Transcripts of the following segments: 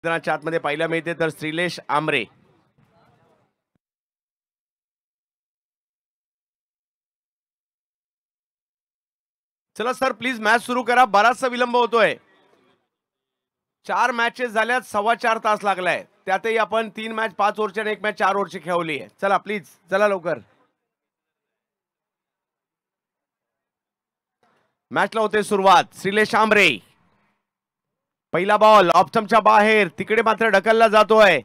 मैदानाच्या आतमध्ये पाहायला मिळते तर श्रीलेश आमरे. चला सर प्लीज मॅच सुरू करा, बराचसा विलंब होतोय. 4 मॅचेस झाल्यात, 4.25 तास लागलाय. त्यातही आपण 3 मॅच 5 ओव्हरची आणि 1 मॅच 4 ओव्हरची खेळवली आहे. चला प्लीज चला लवकर. मॅचला होते सुरुवात. श्रीलेश आमरे, पहिला बॉल ऑप्शनच्या बाहेर, तिकडे मात्र ढकलला जातोय.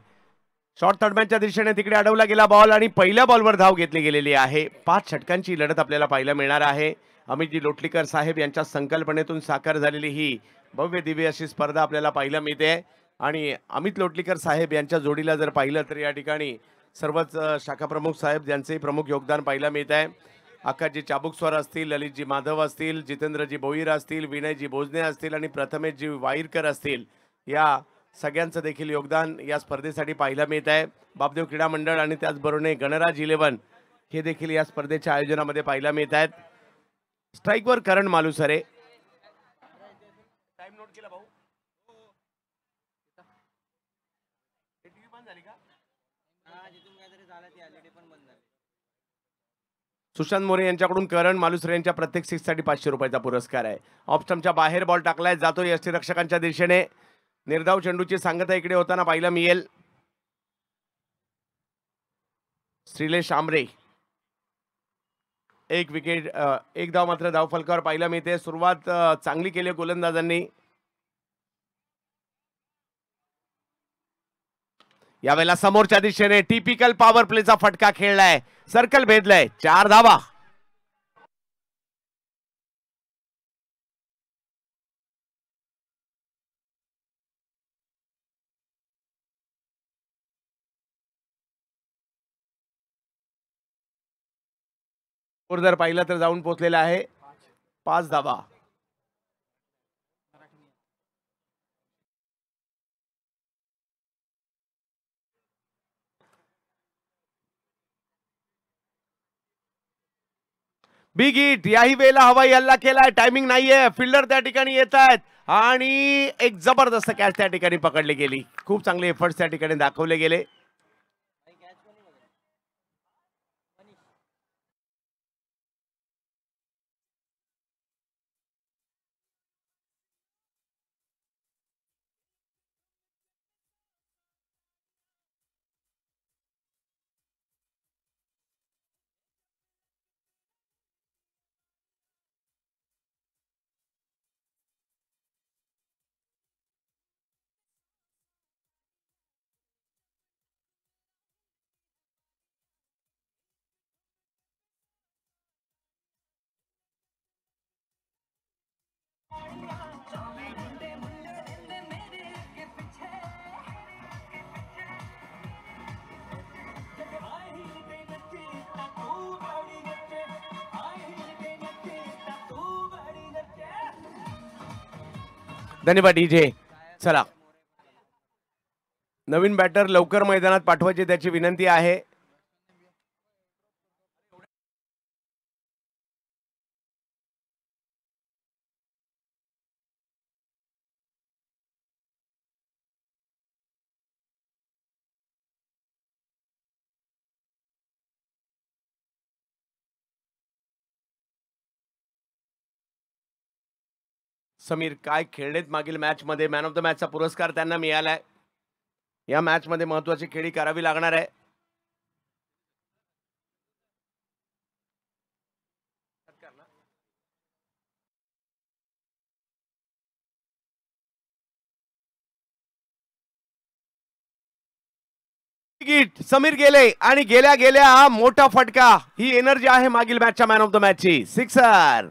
शॉर्ट थर्डमॅनच्या दिशेने तिकडे अडवला गेला बॉल आणि पहिल्या बॉलवर धाव घेतली गेलेली आहे. 5 षटकांची लढत आपल्याला पाहायला मिळणार आहे. अमितजी लोटलीकर साहेब यांच्या संकल्पनेतून साकार झालेली ही भव्य दिव्य अशी स्पर्धा आपल्याला पाहायला मिळते. आणि अमित लोटलीकर साहेब यांच्या जोडीला जर पाहिलं तर या ठिकाणी सर्वच शाखा प्रमुख साहेब यांचेही प्रमुख योगदान पाहायला मिळत आहे. आकाशजी चाबुकस्वार असतील, ललितजी माधव असतील, जितेंद्रजी भोईर असतील, विनयजी भोजने असतील आणि प्रथमेशजी वाईरकर असतील, या सगळ्यांचं देखील योगदान या स्पर्धेसाठी पाहायला मिळत आहे. बापदेव क्रीडा मंडळ आणि त्याचबरोबर गणराज 11 हे देखील या स्पर्धेच्या आयोजनामध्ये पाहायला मिळत आहेत. स्ट्राईकवर करण मालुसरे. टाइम नोट केला भाऊ. सुशांत मोरे यांच्याकडून करण मालुसरे यांच्या प्रत्येक 6 साठी 500 रुपयाचा पुरस्कार आहे. ऑफस्टम्पच्या बाहेर बॉल टाकलाय, जातो यष्टीरक्षकांच्या दिशेने. निर्धाव चेंडूची सांगता इकडे होताना पाहायला मिळेल. श्रीलेश आमरे, एक विकेट, एक धाव मात्र धाव फलकावर पाहायला मिळते. सुरुवात चांगली केली गोलंदाजांनी. यावेळेला समोरच्या दिशेने टिपिकल पॉवर प्लेचा फटका खेळलाय, सर्कल भेदलाय, 4 धावा. जर पाहिलं तर जाऊन पोहोचलेला आहे 5 धावा. बिग हिट, याही वेळेला हवाई हल्ला केलाय. टायमिंग नाहीये, फिल्डर त्या ठिकाणी येत आहेत आणि एक जबरदस्त कॅच त्या ठिकाणी पकडली गेली. खूप चांगले एफर्ट्स त्या ठिकाणी दाखवले गेले. धन्यवाद डीजे. चला नवीन बॅटर लवकर मैदानात पाठवायची त्याची विनंती आहे. समीर काय खेळलेत मागील मॅच मध्ये, मॅन ऑफ द मॅचचा पुरस्कार त्यांना मिळालाय. या मॅच मध्ये महत्वाची खेळी करावी लागणार आहे. समीर गेले आणि गेल्या गेल्या मोठा फटका. ही एनर्जी आहे मागील मॅचच्या मॅन ऑफ द मॅचची. सिक्सर.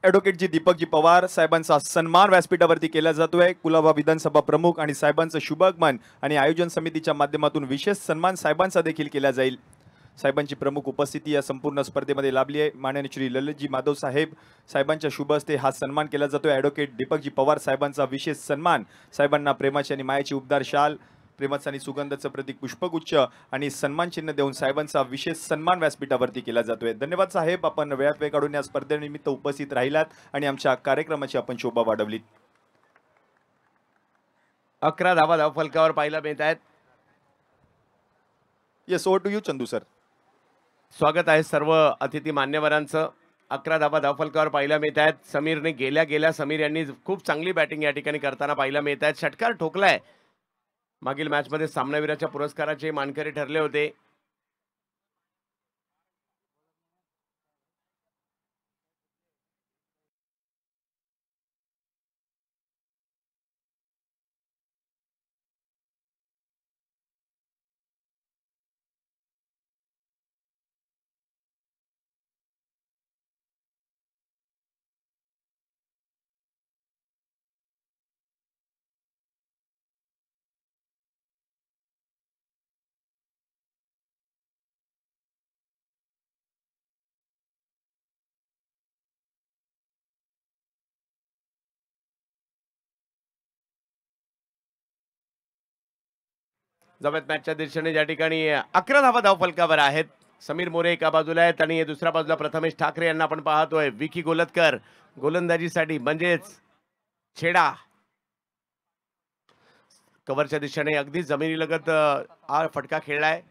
ॲडव्होकेटजी दीपकजी पवार साहेबांचा सन्मान व्यासपीठावरती केला जातोय. कुलाबा विधानसभा प्रमुख आणि साहेबांचं शुभागमन आणि आयोजन समितीच्या माध्यमातून विशेष सन्मान साहेबांचा देखील केला जाईल. साहेबांची प्रमुख उपस्थिती या संपूर्ण स्पर्धेमध्ये लाभली आहे. माननीय श्री ललितजी माधव साहेब साहेबांच्या शुभ हस्ते हा सन्मान केला जातोय. ॲडव्होकेट दीपकजी पवार साहेबांचा विशेष सन्मान. साहेबांना प्रेमाची आणि मायाची उबदार शाल प्रेमाचं आणि सुगंधाचं प्रतीक पुष्पगुच्छ आणि सन्मान चिन्ह देऊन साहेबांचा विशेष सन्मान व्यासपीठावरती केला जातोय. धन्यवाद साहेब, आपण वेळात वेळ काढून या स्पर्धेनिमित्त उपस्थित राहिलात आणि आमच्या कार्यक्रमाची आपण शोभा वाढवलीत. 11 धावा धावफलकावर पाहायला मिळत आहेत. Yes, over to you Chandu sir. स्वागत आहे सर्व अतिथी मान्यवरांचं. 11 धावा धावफलकावर पाहायला मिळत आहेत. समीरने गेल्या समीर यांनी खूप चांगली बॅटिंग या ठिकाणी करताना पाहायला मिळत आहेत. षटकार ठोकलाय. मागील मॅच मध्ये सामनावीराच्या पुरस्काराचे मानकरी ठरले होते. जवळ मॅचच्या दिशेने या ठिकाणी 11 धावा धावफलकावर आहेत. समीर मोरे एका बाजूला आहेत आणि दुसऱ्या बाजूला प्रथमेश ठाकरे यांना आपण पाहतोय. विकी गोलतकर गोलंदाजीसाठी म्हणजेच छेडा कव्हरच्या दिशेने अगदी जमिनीलगत फटका खेळलाय.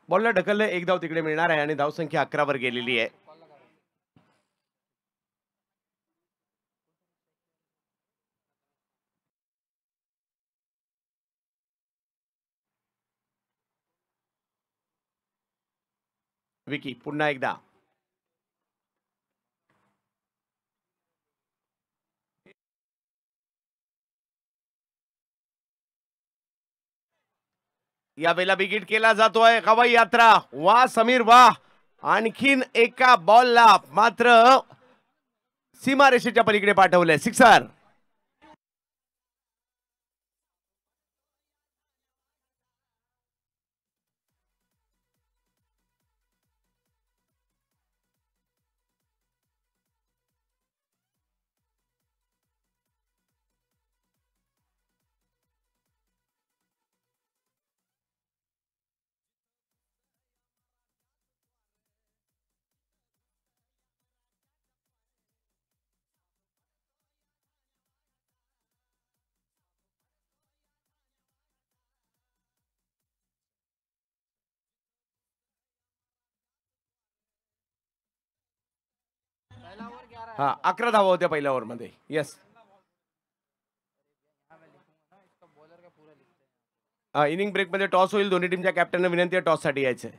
बॉलला ढकललं, एक धाव तिकडे मिळणार आहे आणि धावसंख्या 11 वर गेलेली आहे. विकी पुन्हा एकदा यावेळेला बिगिट केला जातोय. हवाई यात्रा, वा समीर वा. आणखीन एका बॉलला मात्र सीमारेषेच्या पलीकडे पाठवलंय. सिक्सर. हा 11 धावा होत्या पहिल्या ओव्हर मध्ये. येस, इनिंग ब्रेक मध्ये टॉस होईल. दोन्ही टीमच्या कॅप्टनना विनंती आहे टॉस साठी यायचंय.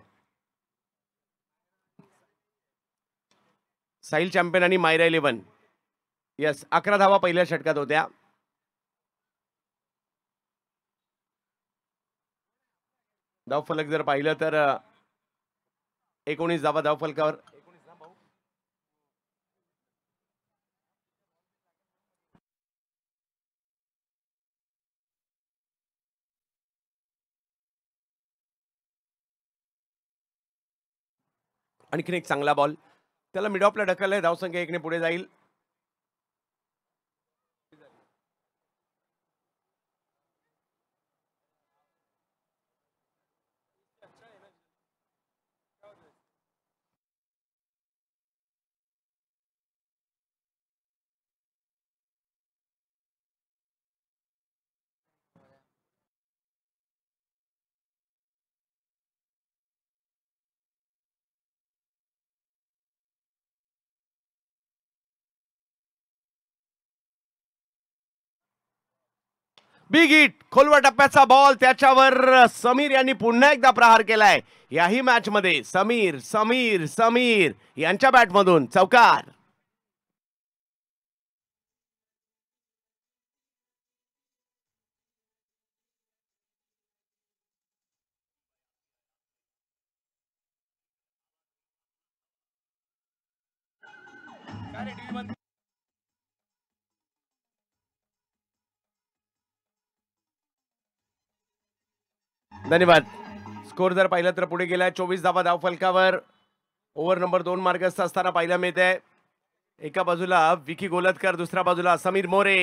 साहिल चॅम्पियन आणि मायरा 11. येस, 11 धावा पहिल्या षटकात होत्या. धावफलक जर पाहिलं तर 19 धावा धावफलकावर. आणखीन एक चांगला बॉल, त्याला मिड ऑफला ढकललंय. धावसंख्या 1 ने पुढे जाईल. बिग हिट, खोलवर टप्प्याचा बॉल, त्याच्यावर समीर यांनी पुन्हा एकदा प्रहार केलाय. याही मॅच मध्ये समीर समीर समीर यांच्या बॅटमधून चौकार. धन्यवाद. स्कोर जर पाहिलं तर पुढे गेलाय 24 धावा धावफलकावर. ओव्हर नंबर 2 मार्गस्थ असताना पाहायला मिळते. एका बाजूला विकी गोलतकर, दुसऱ्या बाजूला समीर मोरे.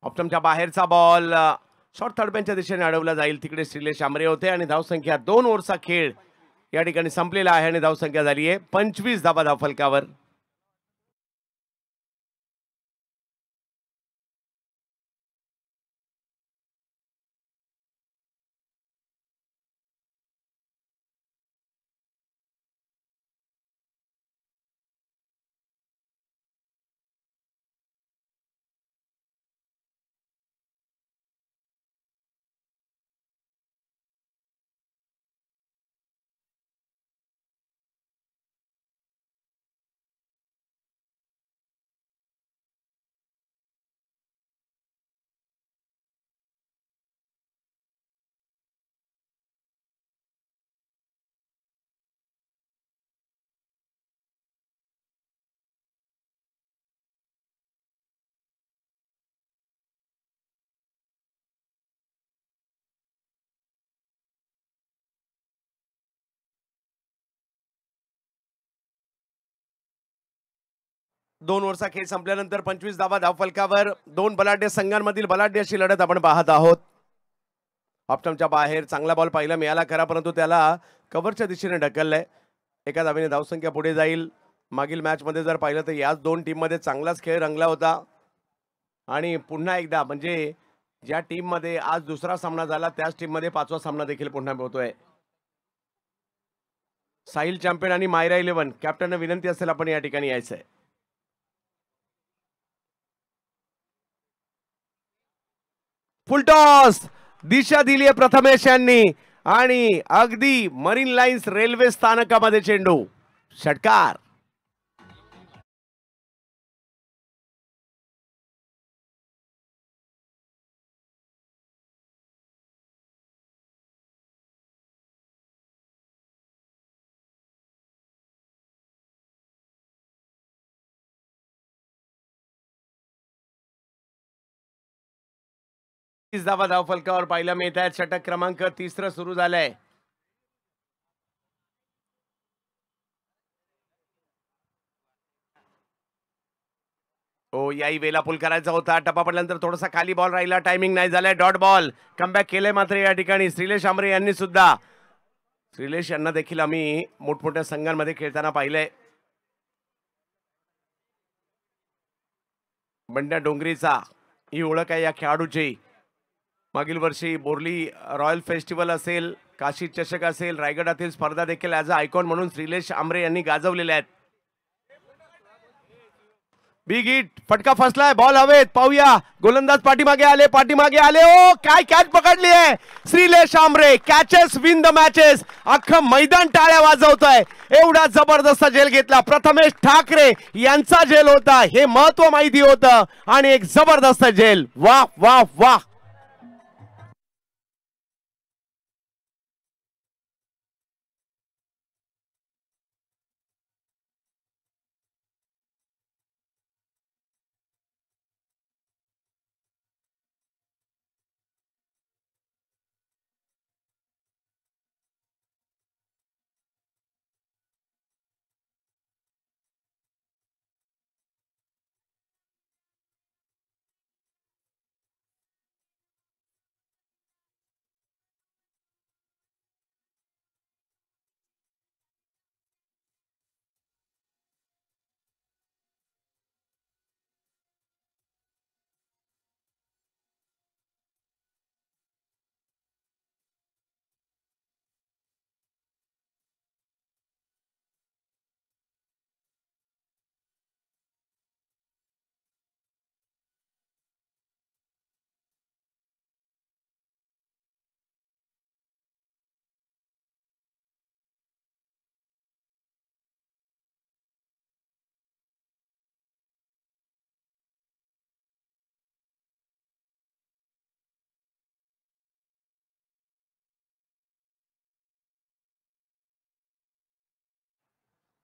ऑप्टमच्या बाहेरचा बॉल शॉर्ट थर्ड बॅनच्या दिशेने अडवला जाईल. तिकडे श्रीलेश आमरे होते आणि धावसंख्या 2 ओव्हरचा खेळ या ठिकाणी संपलेला आहे आणि धावसंख्या झाली आहे 25 धावा धावफलकावर. दोन ओव्हरचा खेळ संपल्यानंतर 25 धावा धावफलकावर. दोन बलाढ्य संघांमधील बलाढ्य अशी लढत आपण पाहत आहोत. ऑप्टमच्या बाहेर चांगला बॉल पाहायला मिळाला खरा, परंतु त्याला कव्हरच्या दिशेने ढकललंय. एका धावेने धावसंख्या पुढे जाईल. मागील मॅच मध्ये जर पाहिलं तर याच दोन टीम मध्ये चांगलाच खेळ रंगला होता आणि पुन्हा एकदा म्हणजे ज्या टीम मध्ये आज दुसरा सामना झाला त्याच टीम मध्ये पाचवा सामना देखील पुन्हा होतोय. साहिल चॅम्पियन आणि मायरा 11 कॅप्टनना विनंती असेल आपण या ठिकाणी यायचंय. फुलटॉस दिशा दिली आहे प्रथमेश यांनी आणि अगदी मरीन लाईन्स रेल्वे स्थानकामध्ये चेंडू. षटकार. धावा धावफलकावर पाहायला मिळत आहेत. षटक क्रमांक 3 सुरू झालंय. ओ याही वेळेला पुल करायचा होता. टप्पा पडल्यानंतर थोडासा खाली बॉल राहिला. टायमिंग नाही झालाय. Dot ball. कमबॅक केलंय मात्र या ठिकाणी श्रीलेश आमरे यांनी सुद्धा. श्रीलेश यांना देखील आम्ही मोठमोठ्या संघांमध्ये खेळताना पाहिलंय. बंड्या डोंगरीचा ही ओळख आहे या खेळाडूची. मागील वर्षी बोर्ली रॉयल फेस्टिवल असेल, काशी चषक असेल, रायगडातील स्पर्धा देखील ॲज अ आयकॉन म्हणून श्रीलेश आमरे यांनी गाजवलेल्या आहेत. Big hit. फटका फसलाय. बॉल हवेत. पाहूया. गोलंदाज पाठीमागे आले. ओ काय कॅच पकडली आहे Shrilesh Amre. Catches win the matches. अख्खं मैदान टाळ्या वाजवतंय. एवढा जबरदस्त झेल घेतला. प्रथमेश ठाकरे यांचा झेल होता हे महत्व माहिती होतं आणि एक जबरदस्त झेल. वाह वाह वाह.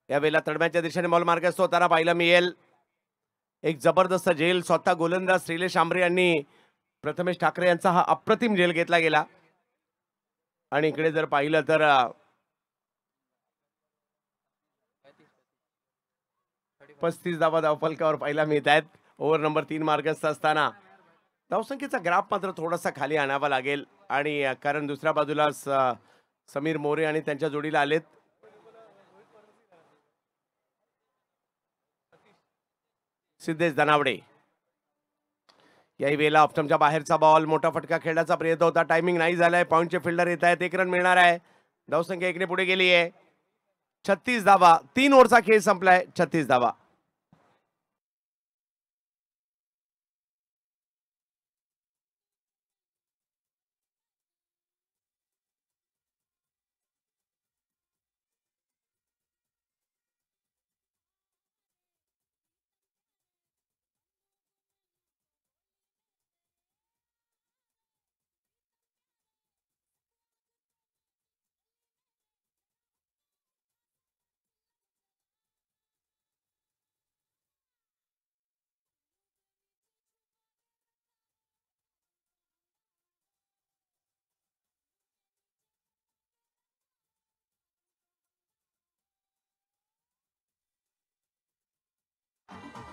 यावेळेला तडम्याच्या दिशेने बॉल मार्ग असतो त्याला पाहायला मिळेल. एक जबरदस्त झेल. स्वतः गोलंदाज श्रीलेश आमरे यांनी प्रथमेश ठाकरे यांचा हा अप्रतिम झेल घेतला गेला. आणि इकडे जर पाहिलं तर 35 धावा धावफलकावर पाहायला मिळत आहेत. ओव्हर नंबर 3 मार्गस्थ असताना धावसंख्येचा ग्राफ मात्र थोडासा खाली आणावा लागेल आणि कारण दुसऱ्या बाजूला समीर मोरे आणि त्यांच्या जोडीला आलेत सिद्धेश धनावडे. याही वेळेला ऑप्टमच्या बाहेरचा बॉल, मोठा फटका खेळण्याचा प्रयत्न होता, टायमिंग नाही झालाय. पॉईंटचे फिल्डर येत आहेत, 1 रन मिळणार आहे. धावसंख्या 1 ने पुढे गेली आहे. 36 धावा, 3 ओव्हरचा खेळ संपलाय. 36 धावा.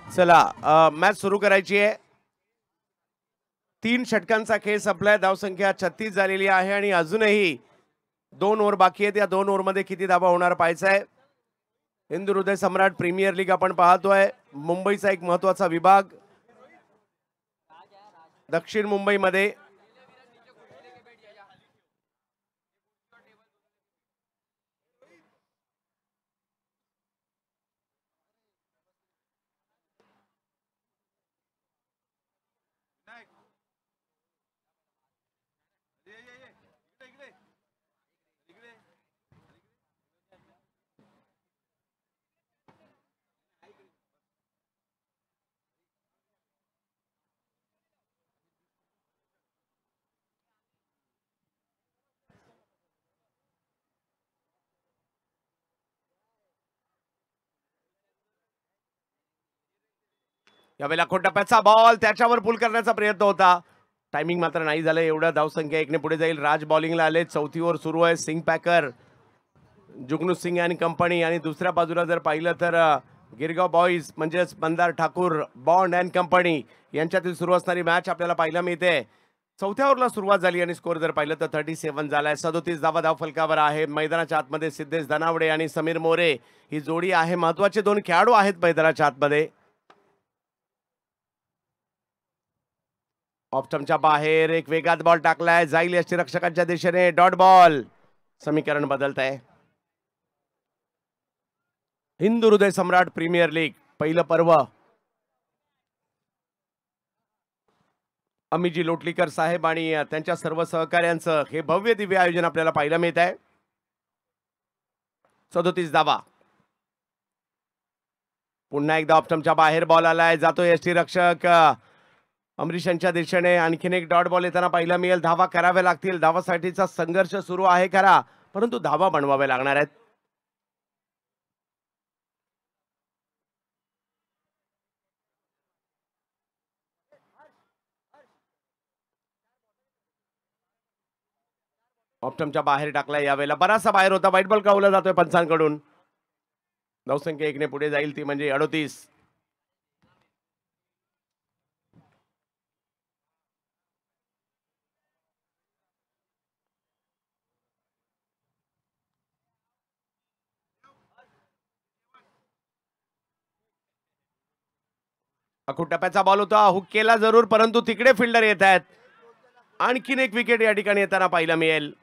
चला मॅच सुरू करायची आहे. 3 षटकांचा खेळ संपलाय. धावसंख्या 36 झालेली आहे आणि अजूनही 2 ओव्हर बाकी आहेत. या 2 ओव्हरमध्ये किती धावा होणार पाहायचं आहे. हिंदू हृदय सम्राट प्रीमियर लीग आपण पाहतोय. मुंबईचा एक महत्वाचा विभाग दक्षिण मुंबईमध्ये. यावेळेला खोटप्याचा बॉल, त्याच्यावर पुल करण्याचा प्रयत्न होता, टायमिंग मात्र नाही झालं. एवढं धावसंख्या 1 ने पुढे जाईल. राज बॉलिंगला आले. चौथी ओव्हर सुरू आहे. सिंग पॅकर, जुगनू सिंग आणि कंपनी आणि दुसऱ्या बाजूला जर पाहिलं तर गिरगाव बॉईज म्हणजेच Mandar Thakur bond and company यांच्यातील सुरू असणारी मॅच आपल्याला पाहायला मिळते. चौथ्या ओव्हरला सुरुवात झाली आणि स्कोर जर पाहिलं तर 37 झालाय. 37 धावा धाव फलकावर आहे. मैदानाच्या आतमध्ये सिद्धेश धनावडे आणि समीर मोरे ही जोडी आहे. महत्वाचे 2 खेळाडू आहेत मैदानाच्या आतमध्ये. ऑप्टमच्या बाहेर एक वेगात बॉल टाकलाय, जाईल यष्टीरक्षकांच्या दिशेने. Dot ball. समीकरण बदलत आहे. हिंदू हृदय सम्राट प्रीमियर लीग पहिलं पर्व. अमिजी लोटलीकर साहेब आणि त्यांच्या सर्व सहकार्यांचं हे भव्य दिव्य आयोजन आपल्याला पाहायला मिळत आहे. 37 धावा. पुन्हा एकदा ऑप्टमच्या बाहेर बॉल आलाय, जातो यष्टीरक्षक अमरीश यांच्या दिशेने. आणखीन एक डॉट बॉल येताना पाहायला मिळेल. धावा कराव्या लागतील. धावासाठीचा संघर्ष सुरू आहे खरा, परंतु धावा बनवाव्या लागणार आहेत. ऑप्टमच्या बाहेर टाकलाय. यावेळेला बराचसा बाहेर होता. व्हाईट बॉल कावला जातोय पंचांकडून. धावसंख्या 1 ने पुढे जाईल, ती म्हणजे 38. अखूट टप्प्याचा बॉल होता, हुक केला जरूर, परंतु तिकडे फिल्डर येत आहेत. आणखीन एक विकेट या ठिकाणी येताना पाहायला मिळेल.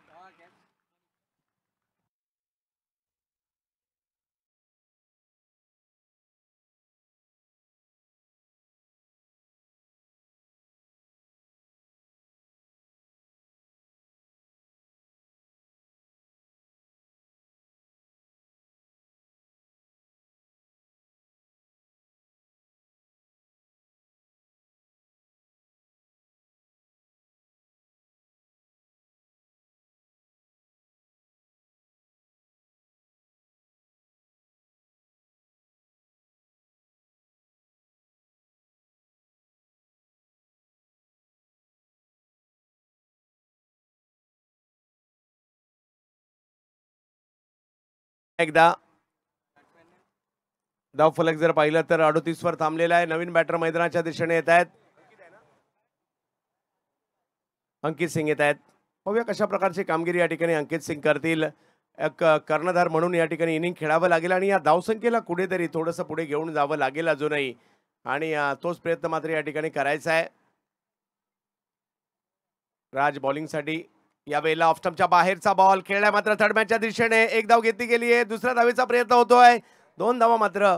एकदा धावफलक जर पाहिलं तर 38 वर थांबलेला आहे. नवीन बॅटर मैदानाच्या दिशेने येत आहेत. अंकित सिंग येत आहेत. पाहूया कशा प्रकारची कामगिरी या ठिकाणी अंकित सिंग करतील. एक कर्णधार म्हणून या ठिकाणी इनिंग खेळावं लागेल आणि या धावसंख्येला कुठेतरी थोडंसं पुढे घेऊन जावं लागेल अजूनही, आणि तोच प्रयत्न मात्र या ठिकाणी करायचा आहे. राज बॉलिंगसाठी यावेळेला ऑफ स्टंपच्या बाहेरचा बॉल खेळलाय मात्र थर्ड मॅचच्या दिशेने. एक धाव घेतली गेली आहे. दुसऱ्या धावेचा प्रयत्न होतोय. 2 धावा मात्र,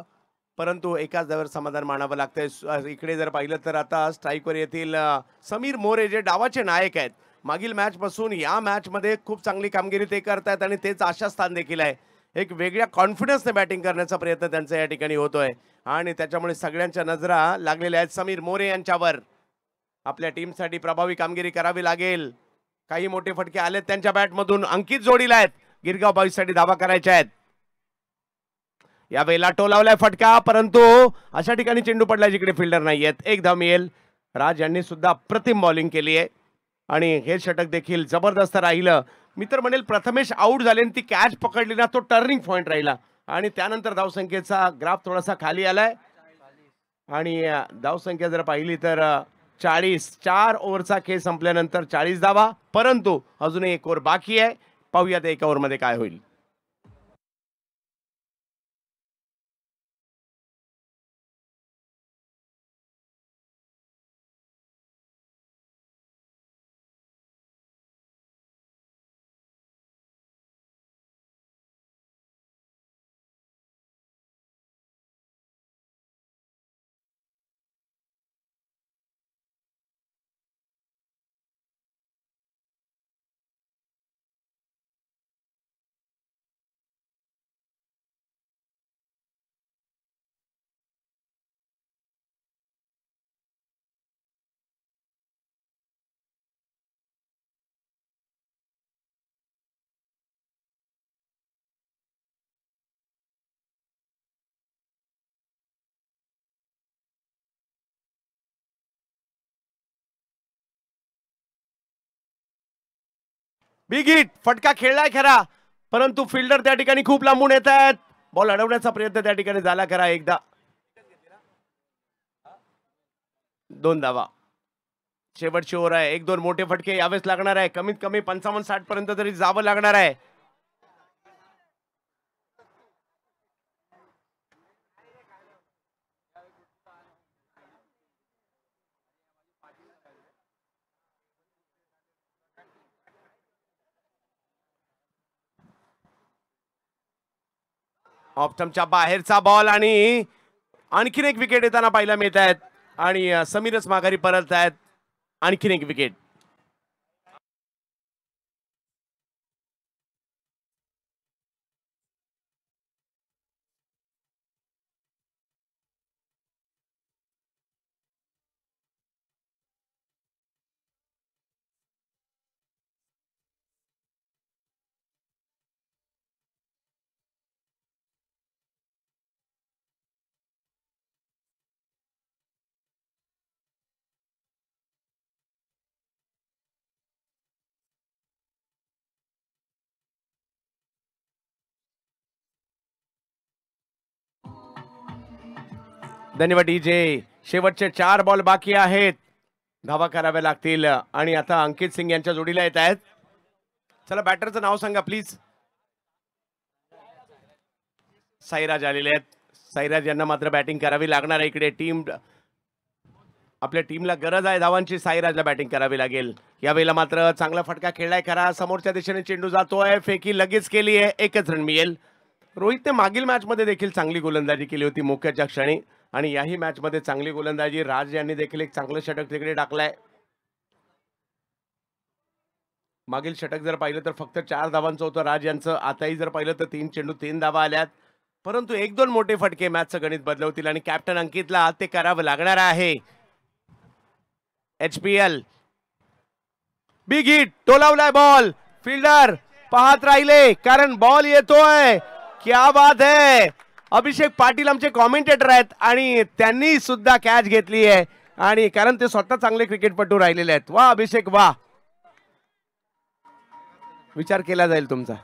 परंतु एकाच धावेवर समाधान मानावं लागतंय. इकडे जर पाहिलं तर आता स्ट्राईकवर येतील समीर मोरे, जे डावाचे नायक आहेत. मागील मॅच पासून या मॅच मध्ये खूप चांगली कामगिरी ते करतायत आणि तेच आशास्थान देखील आहे. एक वेगळ्या कॉन्फिडन्सने बॅटिंग करण्याचा प्रयत्न त्यांचा या ठिकाणी होतोय आणि त्याच्यामुळे सगळ्यांच्या नजरा लागलेल्या आहेत समीर मोरे यांच्यावर. आपल्या टीमसाठी प्रभावी कामगिरी करावी लागेल. काही मोठे फटके आलेत त्यांच्या बॅटमधून. अंकित जोडीला आहेत. गिरगाव बॉईजसाठी धावा करायच्या आहेत. यावेळेला टोलावलाय फटका, परंतु अशा ठिकाणी चेंडू पडलाय जिकडे फिल्डर नाहीयेत. एक धाव मिळेल. राज यांनी सुद्धा अप्रतिम बॉलिंग केली आहे आणि हे षटक देखील जबरदस्त राहिलं. मी तर म्हणेल प्रथमेश आऊट झाले आणि ती कॅच पकडली ना, तो टर्निंग पॉइंट राहिला आणि त्यानंतर धावसंख्येचा ग्राफ थोडासा खाली आलाय आणि धावसंख्या जर पाहिली तर 40, 4 ओव्हरचा खेळ संपल्यानंतर 40 धावा, परंतु अजूनही एक ओव्हर बाकी आहे. पाहूयात एका ओव्हरमध्ये काय होईल. बिग हिट, फटका खेळलाय खरा, परंतु फिल्डर त्या ठिकाणी खूप लांबून येत आहेत. बॉल अडवण्याचा प्रयत्न त्या ठिकाणी झाला खरा. एकदा 2 धावा. शेवटची ओव्हर आहे. 1-2 मोठे फटके यावेळेस लागणार आहे. कमीत कमी 55-60 पर्यंत तरी जावं लागणार आहे. ऑफ स्टंपच्या बाहेरचा बॉल आणि आणखीन एक विकेट येताना पाहायला मिळत आहेत आणि समीरच माघारी परत आहेत. आणखीन एक विकेट. धन्यवाद डीजे. शेवटचे 4 बॉल बाकी आहेत. धावा कराव्या लागतील आणि आता अंकित सिंग यांच्या जोडीला येत आहेत. चला बॅटरचं नाव सांगा प्लीज. साईराज आलेले आहेत. साईराज यांना मात्र बॅटिंग करावी लागणार आहे. इकडे आपल्या टीमला गरज आहे धावांची. साईराजला बॅटिंग करावी लागेल. यावेळेला मात्र चांगला फटका खेळलाय खरा. समोरच्या दिशेने चेंडू जातोय. फेकी लगेच केली आहे. 1च रन मिळेल. रोहितने मागील मॅच मध्ये देखील चांगली गोलंदाजी केली होती मोक्याच्या क्षणी आणि याही मॅच मध्ये चांगली गोलंदाजी. राज यांनी देखील एक चांगलं षटक तिकडे टाकलाय. मागील षटक जर पाहिलं तर फक्त 4 धावांचं होतं राज यांचं. आताही जर पाहिलं तर 3 चेंडू 3 धावा आल्यात, परंतु 1-2 मोठे फटके मॅचचं गणित बदलवतील आणि कॅप्टन अंकितला ते करावं लागणार आहे. HPL बिग हिट, टोलावलाय बॉल. फिल्डर पाहत राहिले कारण बॉल येतोय. क्या बात है. अभिषेक पाटील आमचे कॉमेंटेटर आहेत आणि त्यांनी सुद्धा कॅच घेतली आहे आणि कारण ते स्वतः चांगले क्रिकेटपटू राहिलेले आहेत. वा अभिषेक वा. विचार केला जाईल तुमचा.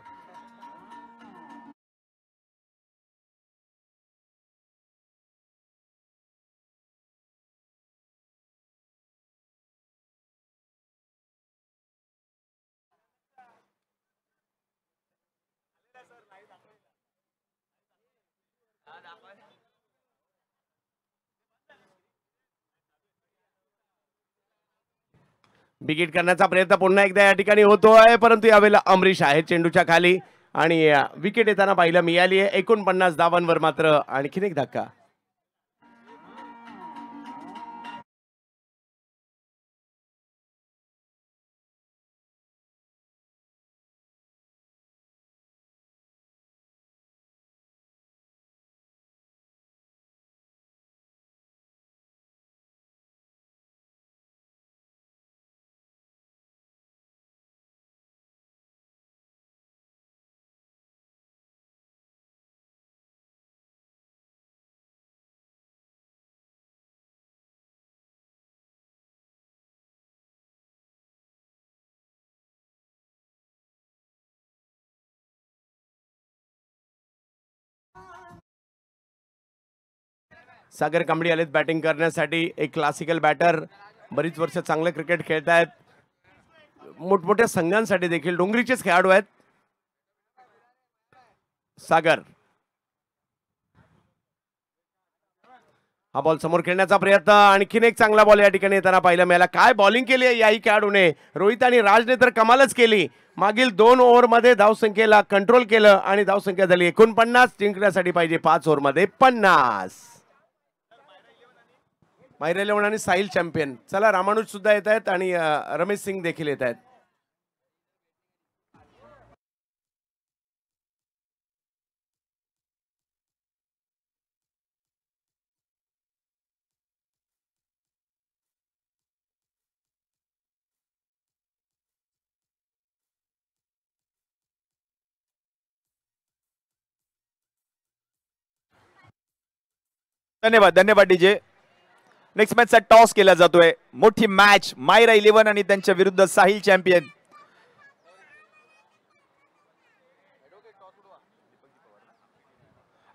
विकेट करण्याचा प्रयत्न पुन्हा एकदा या ठिकाणी होतोय, परंतु यावेळेला अमरीश आहे चेंडूच्या खाली आणि विकेट येताना पाहायला मिळाली आहे. 49 धावांवर मात्र आणखीन एक धक्का. सागर कांबळी आलेत बॅटिंग करण्यासाठी. एक क्लासिकल बॅटर, बरीच वर्ष चांगलं क्रिकेट खेळतायत. मोठमोठ्या संघांसाठी देखील डोंगरीचेच खेळाडू आहेत. सागर हा बॉल समोर खेळण्याचा प्रयत्न, आणखीन एक चांगला बॉल या ठिकाणी येताना पाहायला मिळाला. काय बॉलिंग केली आहे याही खेळाडूने. रोहित आणि राजने तर कमालच केली. मागील 2 ओव्हरमध्ये धावसंख्येला कंट्रोल केलं आणि धावसंख्या झाली 49. जिंकण्यासाठी पाहिजे 5 ओव्हरमध्ये 50. माहिर 11 आणि साहिल चॅम्पियन. चला, रामानुज सुद्धा येत आहेत आणि रमेश सिंग देखील येत आहेत. धन्यवाद धन्यवाद डीजे. नेक्स्ट मॅचचा टॉस केला जातोय. मोठी मॅच, मायरा 11 आणि त्यांच्या विरुद्ध साहिल चॅम्पियन.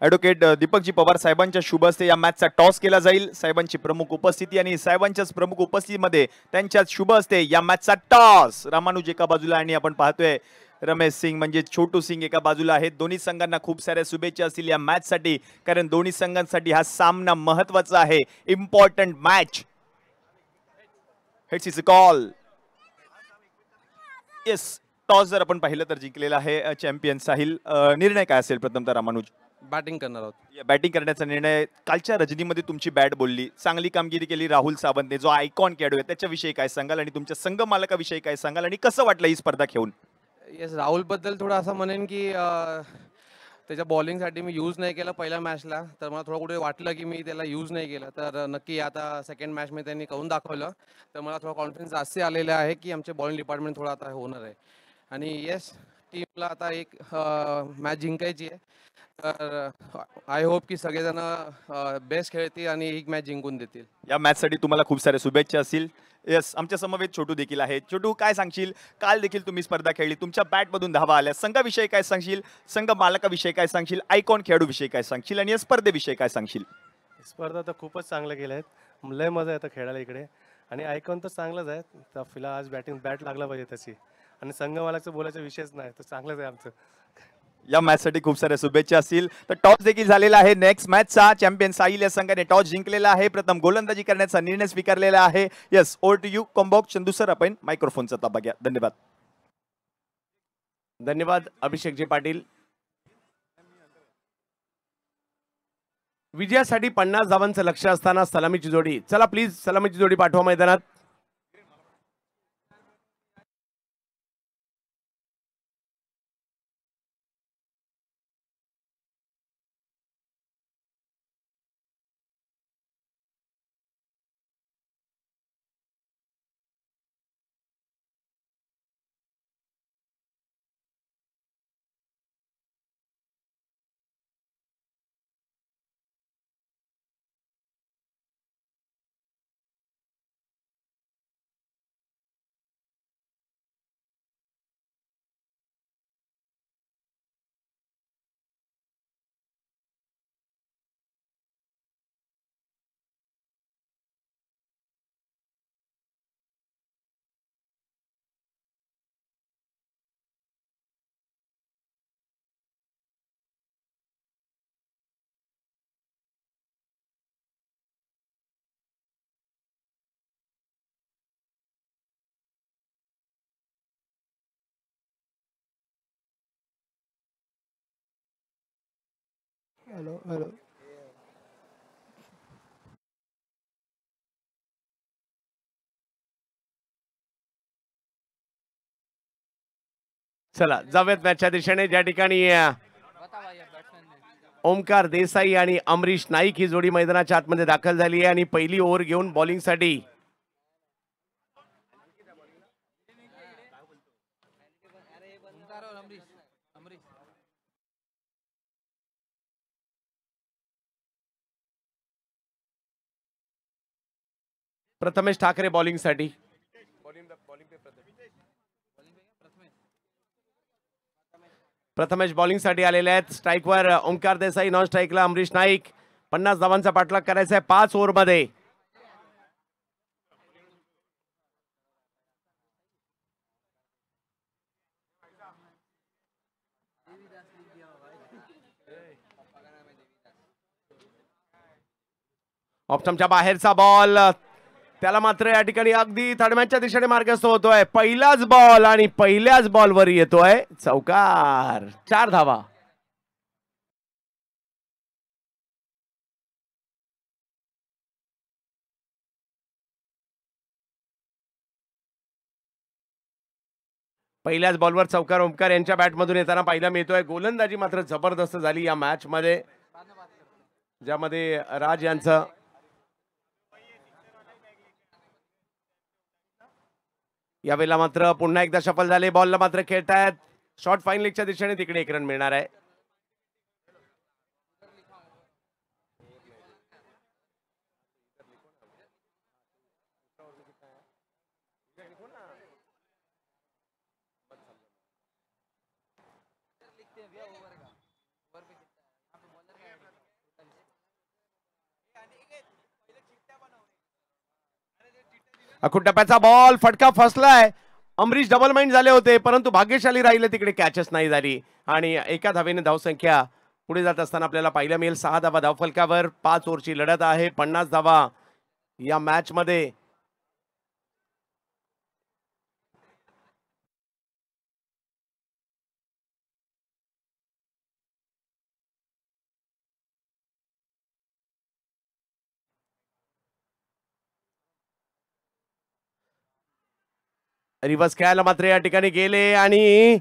ॲडव्होकेट दीपकजी पवार साहेबांच्या शुभ हस्ते या मॅचचा टॉस केला जाईल. साहेबांची प्रमुख उपस्थिती आणि साहेबांच्याच प्रमुख उपस्थितीमध्ये त्यांच्याच शुभ हस्ते या मॅचचा टॉस. रामानुज एका बाजूला आणि आपण पाहतोय रमेश सिंग म्हणजे छोटू सिंग एका बाजूला आहेत. दोन्ही संघांना खूप साऱ्या शुभेच्छा असतील या मॅचसाठी, कारण दोन्ही संघांसाठी हा सामना महत्वाचा आहे. Important match. Heads is a call. Yes, toss जर आपण पाहिलं तर जिंकलेला आहे चॅम्पियन साहिल. निर्णय काय असेल प्रथमतः रामानुज? बॅटिंग करणार आहोत. बॅटिंग करण्याचा निर्णय. कालच्या रजनीमध्ये तुमची बॅट बोलली, चांगली कामगिरी केली राहुल सावंतने, जो आयकॉन खेळाडू आहे, त्याच्याविषयी काय सांगाल आणि तुमच्या संघ मालकाविषयी काय सांगाल आणि कसं वाटलं ही स्पर्धा खेळून? येस, राहुलबद्दल थोडं असं म्हणेन की त्याच्या बॉलिंगसाठी मी यूज नाही केलं पहिल्या मॅचला, तर मला थोडं कुठे वाटलं की मी त्याला यूज नाही केलं. तर नक्की आता सेकंड मॅचमध्ये त्यांनी करून दाखवलं, तर मला थोडा कॉन्फिडन्स जास्त आलेला आहे की आमचे बॉलिंग डिपार्टमेंट थोडं आता होणार आहे. आणि येस, टीमला आता एक मॅच जिंकायची आहे. तर आय होप की सगळेजण बेस्ट खेळतील आणि एक मॅच जिंकून देतील. या मॅचसाठी तुम्हाला खूप साऱ्या शुभेच्छा असतील. येस, आमच्या समवेत छोटू देखील आहे. छोटू, काय सांगशील? काल देखील तुम्ही स्पर्धा खेळली, तुमच्या बॅटमधून धावा आल्या. संघाविषयी काय सांगशील? संघ मालकाविषयी काय सांगशील? आयकॉन खेळाडूविषयी काय सांगशील आणि या स्पर्धेविषयी काय सांगशील? स्पर्धा तर खूपच चांगल्या गेल्या आहेत. लय मजा येतं खेळायला इकडे आणि आयकॉन तर चांगलंच आहे. तर फिलहाल आज बॅट लागला पाहिजे त्याची, आणि संघ मालकचं बोलायचा विषयच नाही, तर चांगलंच आहे आमचं. या मॅचसाठी खूप साऱ्या शुभेच्छा असतील. तर टॉस देखील झालेला आहे. नेक्स्ट मॅचचा चॅम्पियन साहिल या संघाने टॉस जिंकलेला आहे. प्रथम गोलंदाजी करण्याचा निर्णय स्वीकारलेला आहे. येस, ओव्हर टू यू कॉम्बॉक चंदू सर, आपण मायक्रोफोनचा ताबा घ्या. धन्यवाद. धन्यवाद अभिषेकजी पाटील. विजयासाठी 50 धावांचं लक्ष असताना सलामीची जोडी. चला प्लीज, सलामीची जोडी पाठवा मैदानात. Hello hello. चला जाऊयात मॅचच्या दिशेने, ज्या ठिकाणी ओमकार देसाई आणि अमरीश नाईक ही जोडी मैदानाच्या आतमध्ये दाखल झाली आहे आणि पहिली ओव्हर घेऊन बॉलिंगसाठी प्रथमेश ठाकरे बॉलिंगसाठी. प्रथमेश बॉलिंगसाठी आलेले आहेत. स्ट्राईकवर ओमकार देसाई, नॉन स्ट्राईकला अमरीश नाईक. 50 धावांचा पाठलाग करायचा आहे 5 ओव्हरमध्ये. ऑप्शनच्या बाहेरचा बॉल, त्याला मात्र या ठिकाणी अगदी थडम्याच्या दिशेने मार्गस्थ होतोय. पहिलाच बॉल आणि पहिल्याच बॉलवर येतोय चौकार. 4 धावा. पहिल्याच बॉलवर चौकार ओमकार यांच्या बॅटमधून येताना पाहायला मिळतोय. गोलंदाजी मात्र जबरदस्त झाली या मॅच मध्ये, ज्यामध्ये राज यांचं यावेळेला मात्र पुन्हा एकदा सफल झाले. बॉलला मात्र खेळतायत. शॉर्ट फाईन लेगच्या दिशेने तिकडे 1 रन मिळणार आहे. अखुटप्प्याचा बॉल, फटका फसलाय. अमरीश डबल माइंड झाले होते, परंतु भाग्यशाली राहिले, तिकडे कॅचच नाही झाली आणि एका धावेने धावसंख्या पुढे जात असताना आपल्याला पाहायला मिळेल 6 धावा धावफलकावर. 5 ओव्हरची लढत आहे. 50 धावा या मॅच मध्ये. रिव्हर्स खेळायला मात्र या ठिकाणी गेले आणि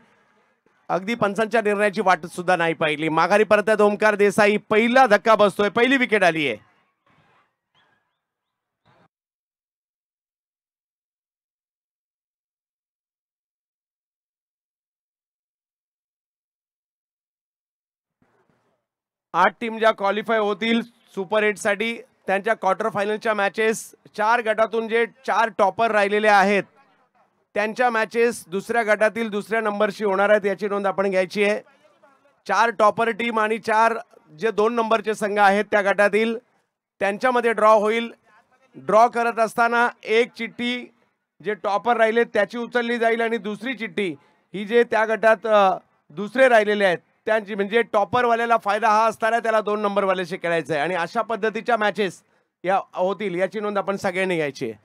अगदी पंचांच्या निर्णयाची वाट सुद्धा नाही पाहिली. माघारी परतत ओमकार देसाई. पहिला धक्का बसतोय, पहिली विकेट आली आहे. आठ टीम ज्या क्वालिफाय होतील सुपर 8 साठी, त्यांच्या क्वार्टर फायनलच्या मॅचेस 4 गटातून जे 4 टॉपर राहिलेले आहेत त्यांच्या मॅचेस दुसऱ्या गटातील दुसऱ्या नंबरशी होणार आहेत, याची नोंद आपण घ्यायची आहे. 4 टॉपर टीम आणि 4 जे 2 नंबरचे संघ आहेत त्या गटातील, त्यांच्यामध्ये ड्रॉ होईल. ड्रॉ करत असताना एक चिठ्ठी जे टॉपर राहिले त्याची उचलली जाईल आणि दुसरी चिठ्ठी ही जे त्या गटात दुसरे राहिलेले आहेत त्यांची, म्हणजे टॉपर वाल्याला फायदा हा असताना त्याला 2 नंबर वाल्याशी खेळायचं आहे आणि अशा पद्धतीच्या मॅचेस या होतील, याची नोंद आपण सगळ्यांनी घ्यायची आहे.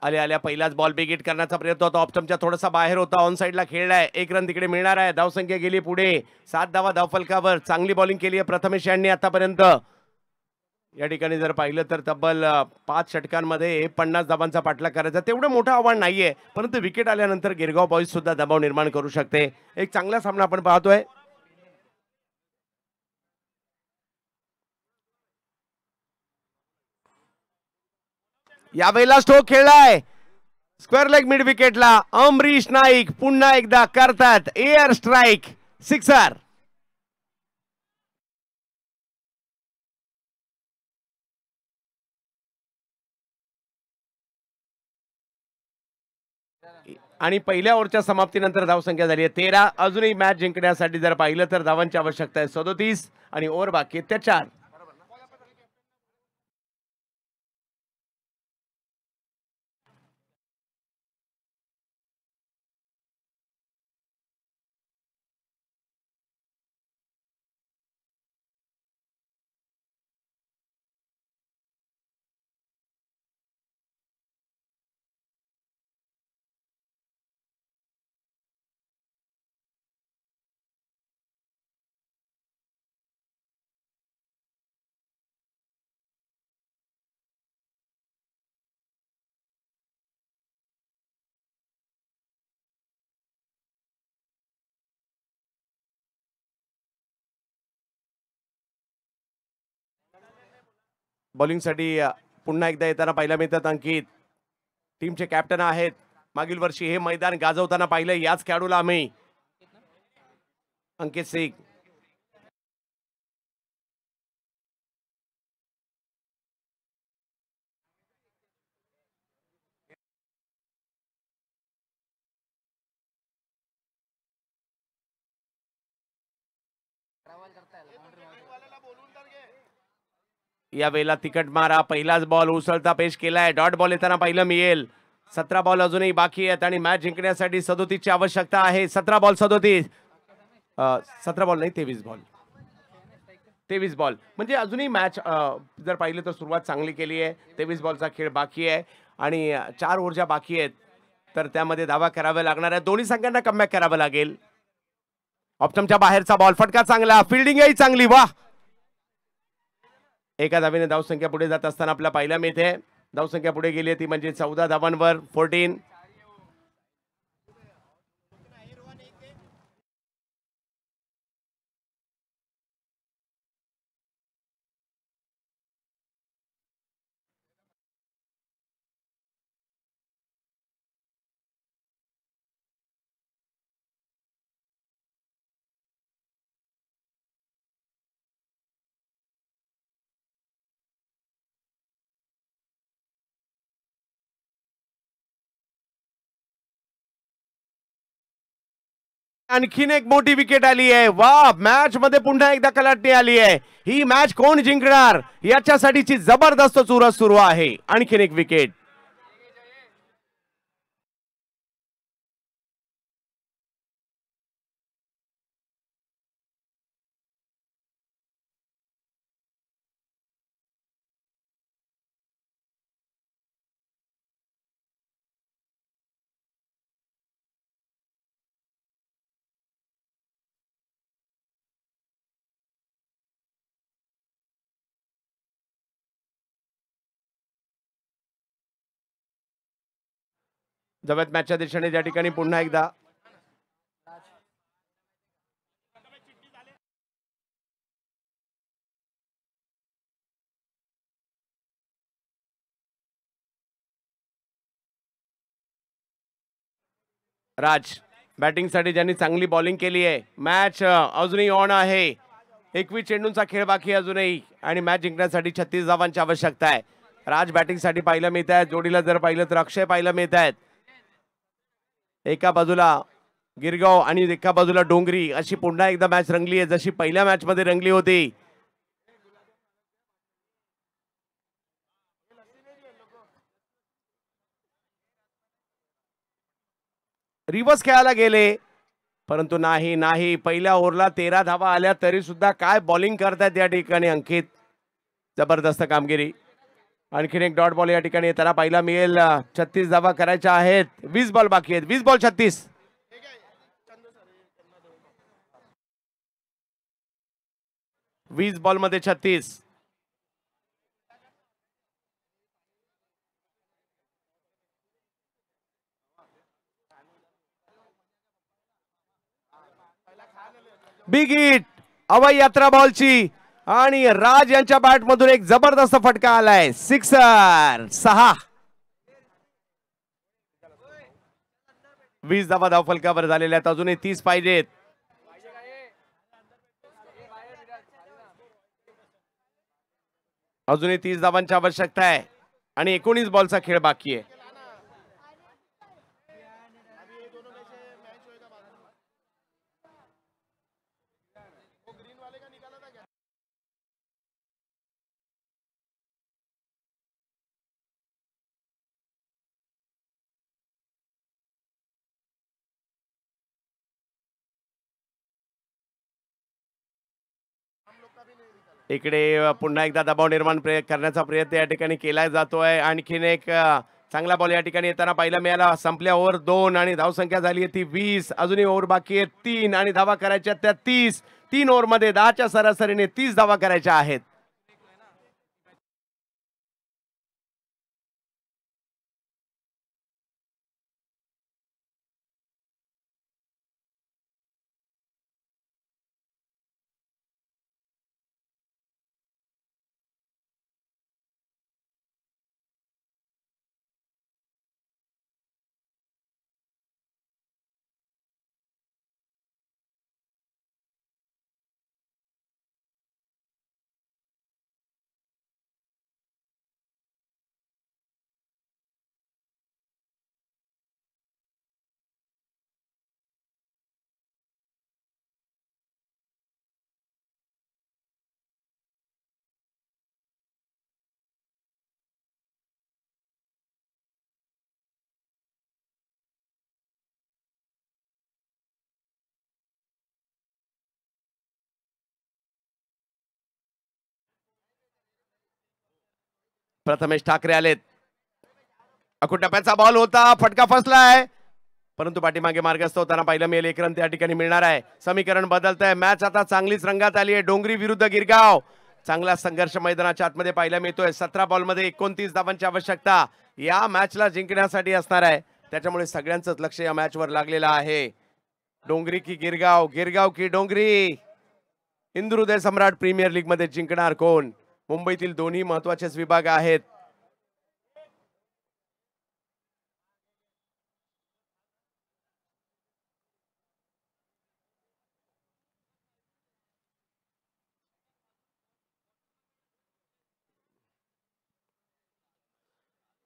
आल्या पहिलाच बॉल बिगिट करण्याचा प्रयत्न होता. ऑप्शनच्या थोडासा बाहेर होता, ऑन साइडला खेळलाय. 1 रन तिकडे मिळणार आहे. धावसंख्या गेली पुढे 7 धावा धावफलकावर. चांगली बॉलिंग केली आहे प्रथमेश यांनी आतापर्यंत. या ठिकाणी जर पाहिलं तर तब्बल 5 षटकांमध्ये 50 धावांचा पाठलाग करायचा तेवढं मोठं आव्हान नाहीये, परंतु विकेट आल्यानंतर गिरगाव बॉईज सुद्धा दबाव निर्माण करू शकते. एक चांगला सामना आपण पाहतोय. यावेळेला स्ट्रोक खेळलाय स्क्वेअर लेग मिड विकेटला. अमरीश नाईक पुन्हा एकदा करतात एअर स्ट्राईक, सिक्सर. आणि पहिल्या ओव्हरच्या समाप्तीनंतर धावसंख्या झाली आहे 13. अजूनही मॅच जिंकण्यासाठी जर पाहिलं तर धावांची आवश्यकता आहे 37 आणि ओव्हर बाकी आहेत त्या 4. बॉलिंगसाठी पुन्हा एकदा येताना पाहायला मिळतात अंकित. टीमचे कॅप्टन आहेत. मागील वर्षी हे मैदान गाजवताना पाहिलं याच खेळाडूला आम्ही. अंकित सिंग. या वेळेला तिकट मारा. पहिलाच बॉल उसळता पेश केलाय. डॉट बॉल येताना पाहिलं मिळेल. 17 बॉल अजूनही बाकी आहेत आणि मॅच जिंकण्यासाठी 37 ची आवश्यकता आहे. 17 बॉल 37. 17 बॉल नाही 23 बॉल. 23 बॉल म्हणजे अजूनही मॅच जर पाहिलं तर सुरुवात चांगली केली आहे. 23 बॉलचा खेळ बाकी आहे आणि 4 ओव्हर बाकी आहेत तर त्यामध्ये धावा कराव्या लागणार आहे. दोन्ही संघांना कमबॅक करावं लागेल. ऑप्शनच्या बाहेरचा बॉल फटका चांगला. फिल्डिंगही चांगली. वाह. एका धावेने धावसंख्या पुढे जात असताना आपल्याला पाहायला मिळते. धावसंख्या पुढे गेली आहे ती म्हणजे 14 धावांवर 14. आणखीन एक मोठी विकेट आली आहे. वा. मॅच मध्ये पुन्हा एकदा कलाटणी आली आहे. ही मॅच कोण जिंकणार याच्यासाठीची जबरदस्त चुरस सुरू आहे. आणखीन एक विकेट. जवळ मॅचच्या दिशेने ज्या ठिकाणी पुन्हा एकदा राज बॅटिंगसाठी ज्यांनी चांगली बॉलिंग केली आहे. मॅच अजूनही ऑन आहे. 21 चेंडूंचा खेळ बाकी अजूनही आणि मॅच जिंकण्यासाठी 36 धावांची आवश्यकता आहे. राज बॅटिंगसाठी पाहायला मिळत आहेत. जोडीला जर पाहिलं तर अक्षय पाहायला मिळत आहेत. एका बाजूला गिरगाव आणि एका बाजूला डोंगरी अशी पुन्हा एकदा मॅच रंगली आहे जशी पहिल्या मॅच मध्ये रंगली होती. रिव्हर्स खेळायला गेले परंतु नाही पहिल्या ओव्हरला 13 धावा आल्या तरी सुद्धा काय बॉलिंग करतायत या ठिकाणी अंकित. जबरदस्त कामगिरी. आणखीन एक डॉट बॉल या ठिकाणी येताना पाहायला मिळेल. 36 धावा करायच्या आहेत. 20 बॉल बाकी आहेत. 20 बॉल 36. 20 बॉल मध्ये 36. बिग हिट अवय यात्रा बॉलची आणि राज यांच्या बॅट मधून एक जबरदस्त फटका आलाय. सिक्सर. 6. 20 धावा धाव फलकावर झालेल्या आहेत. अजूनही 30 पाहिजेत. अजूनही 30 धावांची आवश्यकता आहे आणि 19 बॉलचा खेळ बाकी आहे. इकडे पुन्हा एकदा दबाव निर्माण करण्याचा प्रयत्न या ठिकाणी केला जातोय. आणखीन एक चांगला बॉल या ठिकाणी येताना पाहायला मिळाला. संपल्या ओव्हर 2 आणि धावसंख्या झाली आहे ती 20. अजूनही ओव्हर बाकी आहे 3 आणि धावा करायच्या त्या 30. 3 ओव्हरमध्ये 10च्या सरासरीने 30 धावा करायच्या आहेत. प्रथमेश ठाकरे आलेत. अकुटप्प्याचा बॉल होता, फटका फसलाय, परंतु पाठीमागे मार्गस्थ होताना पाहिलं मिळेल. एक रन त्या ठिकाणी मिळणार आहे. समीकरण बदलत आहे. मॅच आता चांगलीच रंगात आली आहे. डोंगरी विरुद्ध गिरगाव, चांगला संघर्ष मैदानाच्या आतमध्ये पाहायला मिळतोय. 17 बॉलमध्ये 29 धावांची आवश्यकता या मॅचला जिंकण्यासाठी असणार आहे. त्याच्यामुळे सगळ्यांचंच लक्ष या मॅचवर लागलेलं आहे. डोंगरी की गिरगाव, गिरगाव की डोंगरी, इंदुहृदय सम्राट प्रीमियर लीग मध्ये जिंकणार कोण? मुंबईतील दोन्ही महत्वाचेच विभाग आहेत.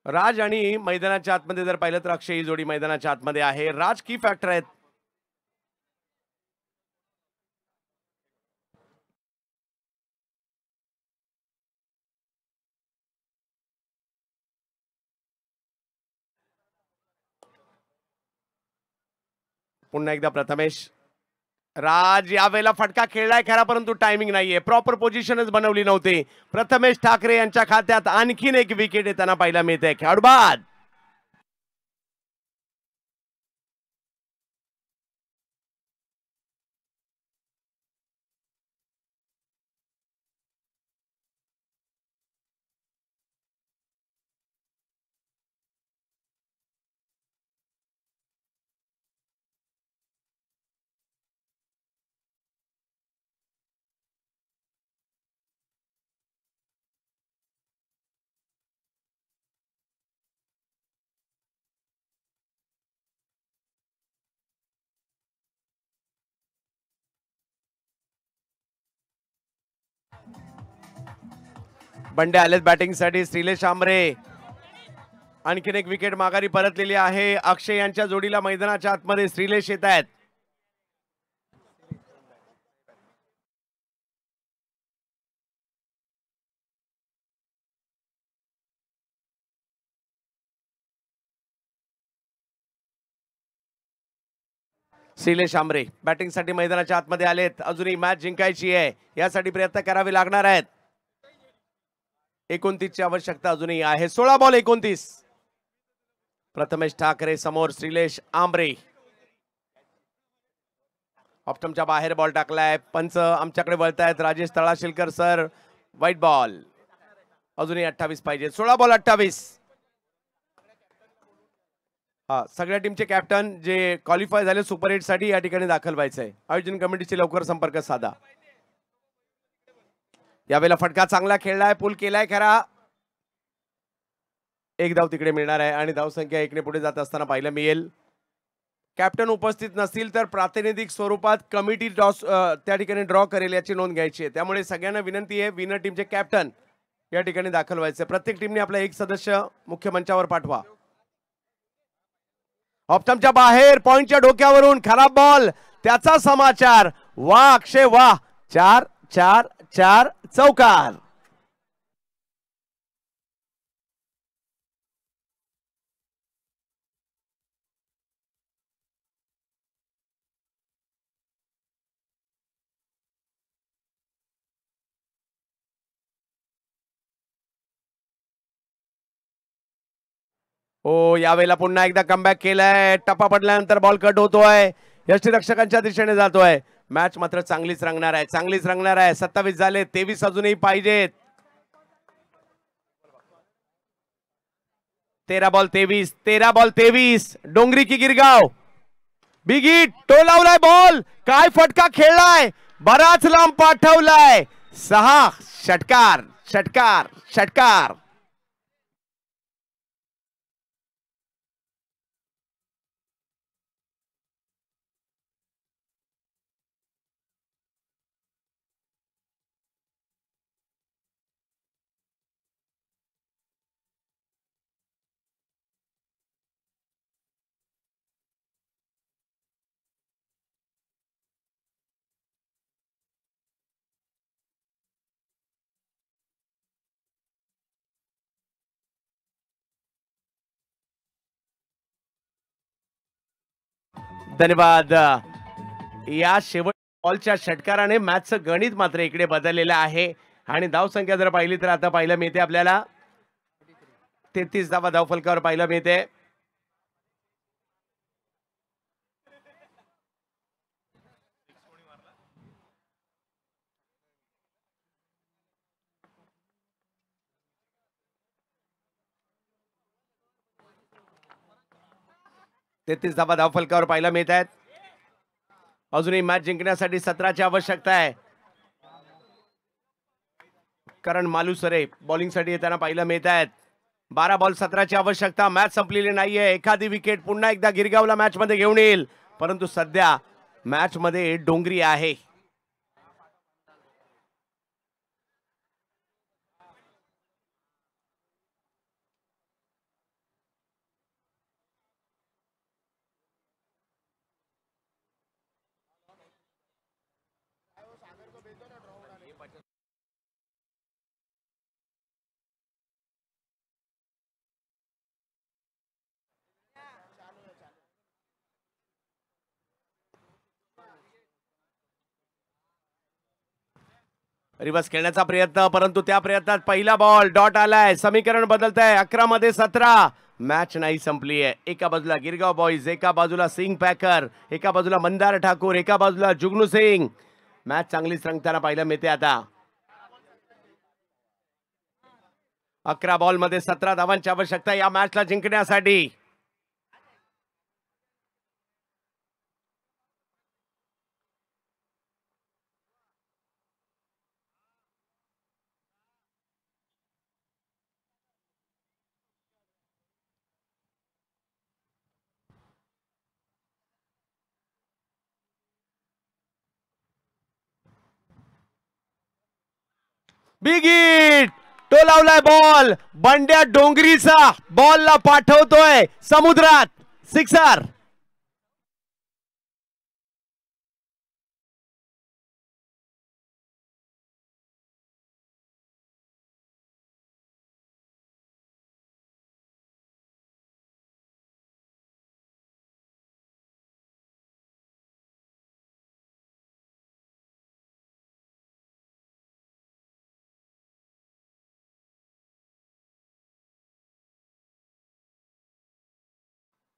राज आणि मैदानाच्या आतमध्ये जर पाहिलं तर अक्षय ही जोडी मैदानाच्या आतमध्ये आहे. राज की फॅक्टर आहेत. पुन्हा एकदा प्रथमेश. राज यावेळेला फटका खेळलाय खरा, परंतु टायमिंग नाहीये. प्रॉपर पोझिशनच बनवली नव्हती. प्रथमेश ठाकरे यांच्या खात्यात आणखीन एक विकेट येताना पाहायला मिळते. खेळाडू बाद. बंडे आलेत बॅटिंगसाठी. श्रीलेश आंबरे आणखीन एक विकेट माघारी परतलेली आहे. अक्षय यांच्या जोडीला मैदानाच्या आतमध्ये श्रीलेश येत आहेत. श्रीलेश आंबरे बॅटिंगसाठी मैदानाच्या आतमध्ये आलेत. अजूनही मॅच जिंकायची आहे, यासाठी प्रयत्न करावे लागणार आहेत. 29 ची आवश्यकता अजूनही आहे. 16 बॉल 29. प्रथमेश ठाकरे समोर श्रीलेश आंबरे. ऑप्टमच्या बाहेर बॉल टाकलाय. पंच आमच्याकडे वळतायत. राजेश तळाशिलकर सर. White ball. अजूनही 28 पाहिजे. 16 बॉल 28. हा, सगळ्या टीमचे कॅप्टन जे क्वालिफाय झाले सुपर 8 साठी या ठिकाणी दाखल व्हायचंय. आयोजन कमिटीचे लवकर संपर्क साधा. यावेळेला फटका चांगला खेळलाय, पुल केलाय खरा. एक धाव तिकडे मिळणार आहे आणि धावसंख्या 1 ने पुढे जात असताना पाहायला मिळेल. कॅप्टन उपस्थित नसतील तर प्रातिनिधिक स्वरूपात कमिटी त्या ठिकाणी ड्रॉ करेल याची नोंद घ्यायची आहे. त्यामुळे सगळ्यांना विनंती आहे, विनर टीमचे कॅप्टन या ठिकाणी दाखल व्हायचे. प्रत्येक टीमने आपला एक सदस्य मुख्य मंचावर पाठवा. ऑप्टमच्या बाहेर पॉइंटच्या डोक्यावरून खराब बॉल, त्याचा समाचार. वा अक्षय वा. 4-4-4 चौकार. हो, यावेळेला पुन्हा एकदा कमबॅक केलाय. टप्पा पडल्यानंतर बॉल कट होतोय, यष्टीरक्षकांच्या दिशेने जातोय. मॅच मात्र चांगलीच रंगणार आहे, चांगलीच रंगणार आहे. 27 झाले, 23 अजूनही पाहिजेत. 13 बॉल 23, 13 बॉल 23. डोंगरी की गिरगाव, बिग हिट. तो लावलाय बॉल, काय फटका खेळलाय, बराच लांब पाठवलाय. 6 षटकार षटकार षटकार. धन्यवाद. या शेवट बॉलच्या षटकाराने मॅचचं गणित मात्र इकडे बदललेलं आहे. आणि धावसंख्या जर पाहिली तर आता पाहायला मिळते आपल्याला 33 धावा धावफलकावर पाहायला मिळते. तेहतीस धावा धावफलकावर पाहायला मिळत आहेत. अजूनही मॅच जिंकण्यासाठी 17ची आवश्यकता आहे. कारण मालुसरे बॉलिंगसाठी येताना पाहायला मिळत आहेत. 12 बॉल 17ची आवश्यकता. मॅच संपलेली नाहीये. एखादी विकेट पुन्हा एकदा गिरगावला मॅच मध्ये घेऊन येईल, परंतु सध्या मॅच मध्ये डोंगरी आहे. रिवर्स खेळण्याचा प्रयत्न, परंतु त्या प्रयत्नात पहिला बॉल डॉट आलाय. समीकरण बदलत आहे. 11 मध्ये 17. मॅच नाही संपली आहे. एका बाजूला गिरगाव बॉईज, एका बाजूला सिंग पॅकर, एका बाजूला मंदार ठाकूर, एका बाजूला जुगनू सिंग. मॅच चांगलीच रंगताना पाहायला मिळते. आता 11 बॉल मध्ये 17 धावांची आवश्यकता या मॅचला जिंकण्यासाठी. Big hit. तो लावलाय बॉल, बंड्या डोंगरीचा बॉलला पाठवतोय समुद्रात. सिक्सर.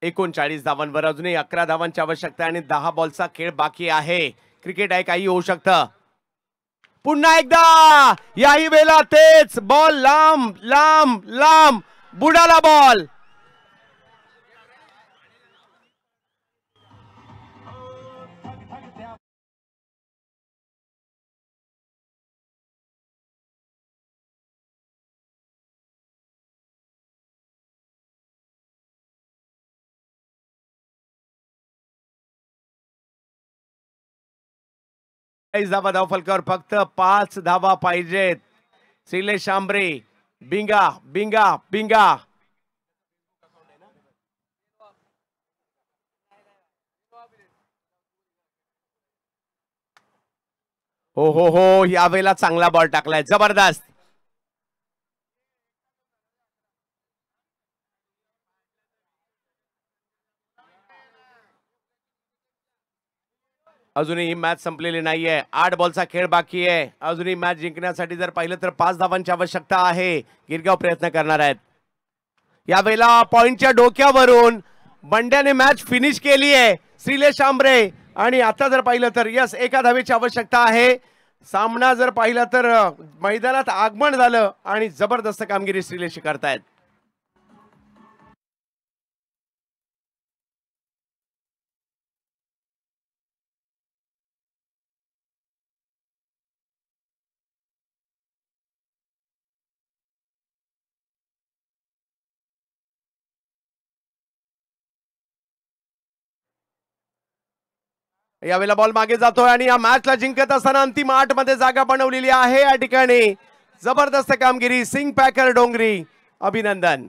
एकोणचाळीस धावांवर अजूनही 11 धावांची आवश्यकता आणि 10 बॉलचा खेळ बाकी आहे. क्रिकेट आहे, काही होऊ शकतं. पुन्हा एकदा याही वेळेला तेच बॉल, लांब लांब लांब बुडाला बॉल. धावा धावफलकावर फक्त 5 धावा पाहिजेत. श्रीलेश शांबरे, बिंगा बिंगा बिंगा. हो हो हो, यावेळेला चांगला बॉल टाकलाय, जबरदस्त. अजूनही मॅच संपलेली नाहीये. 8 बॉलचा खेळ बाकी आहे. अजूनही मॅच जिंकण्यासाठी जर पाहिलं तर 5 धावांची आवश्यकता आहे. गिरगाव प्रयत्न करणार आहेत. यावेळेला पॉइंटच्या डोक्यावरून बंड्याने मॅच फिनिश केली आहे श्रीलेश शांबरे. आणि आता जर पाहिलं तर यस, एका धावेची आवश्यकता आहे. सामना जर पाहिला तर मैदानात आगमन झालं आणि जबरदस्त कामगिरी श्रीलेश करतायत. यावेळेला बॉल मागे जातोय आणि या मॅचला जिंकत असताना अंतिम 8 मध्ये जागा बनवलेली आहे. या ठिकाणी जबरदस्त कामगिरी सिंग पॅकर डोंगरी, अभिनंदन.